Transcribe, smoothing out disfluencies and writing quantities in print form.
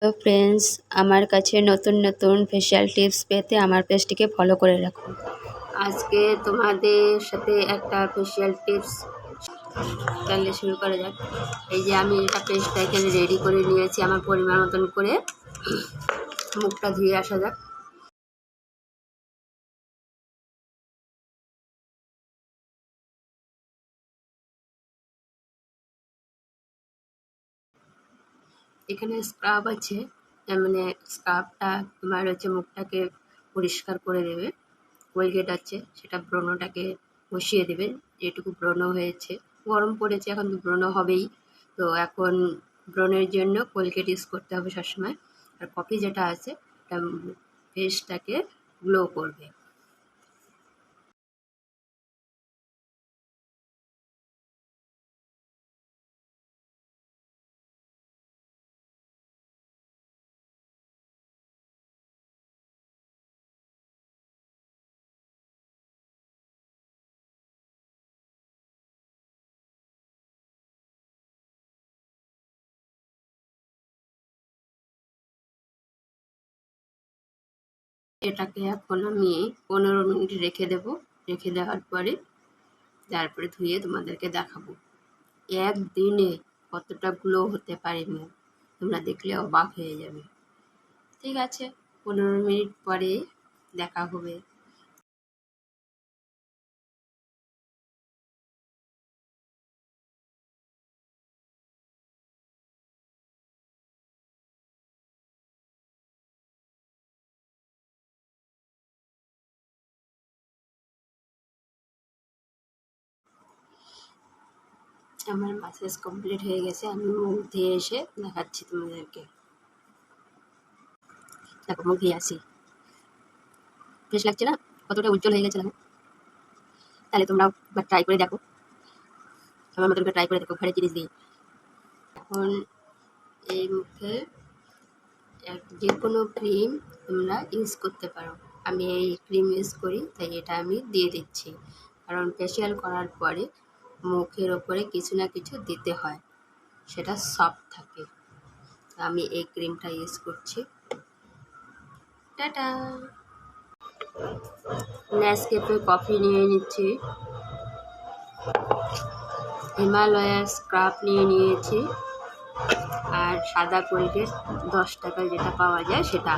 তো ফ্রেন্ডস, আমার কাছে নতুন নতুন ফেশিয়াল টিপস পেতে আমার পেজটিকে ফলো করে রাখুন। আজকে তোমাদের সাথে একটা ফেশিয়াল টিপস তাহলে শুরু করা যাক। এই যে আমি এটা পেস্টটা এখানে রেডি করে নিয়েছি আমার পরিমাণ মতন করে। মুখটা ধুয়ে আসা যাক। এখানে স্ক্রাব আছে, মানে স্ক্রাবটা তোমার হচ্ছে মুখটাকে পরিষ্কার করে দেবে। কোলগেট আছে, সেটা ব্রণটাকে বসিয়ে দেবেন। যেটুকু ব্রণ হয়েছে, গরম পড়েছে এখন তো ব্রণ হবেই, তো এখন ব্রণের জন্য কোলগেট ইউজ করতে হবে সবসময়। আর কফি যেটা আছে এটা ফেসটাকে গ্লো করবে। এটাকে এখন আমি 15 মিনিট রেখে দেব। রেখে দেওয়ার পরে তারপরে ধুয়ে তোমাদেরকে দেখাবো একদিনে কতটা গ্লো হতে পারে মুখ। তোমরা দেখলে অবাক হয়ে যাবে। ঠিক আছে, 15 মিনিট পরে দেখা হবে। আমার ম্যাসেজ কমপ্লিট হয়ে গেছে, আমি মুখ ধুয়ে এসে দেখাচ্ছি তোমাদেরকে। দেখো মুখ ধুয়ে আসি, ফ্রেশ লাগছে না? কতটা উজ্জ্বল হয়ে গেছে দেখো। তাহলে তোমরাও একবার ট্রাই করে দেখো, আমার মতন করে ট্রাই করে দেখো ঘরের জিনিস দিয়ে। এখন এই মুখে যে কোনো ক্রিম তোমরা ইউজ করতে পারো। আমি এই ক্রিম ইউজ করি, তাই এটা আমি দিয়ে দিচ্ছি। কারণ ফেসিয়াল করার পরে মুখের ওপরে কিছু না কিছু দিতে হয়, সেটা সফট থাকে। আমি এই ক্রিমটা ইউজ করছি। টাটা। নেসক্যাফে কফি নিয়ে নিচ্ছি, হিমালয়ার স্ক্রাব নিয়ে নিয়েছি, আর সাদা কোলগেট 10 টাকায় যেটা পাওয়া যায় সেটা।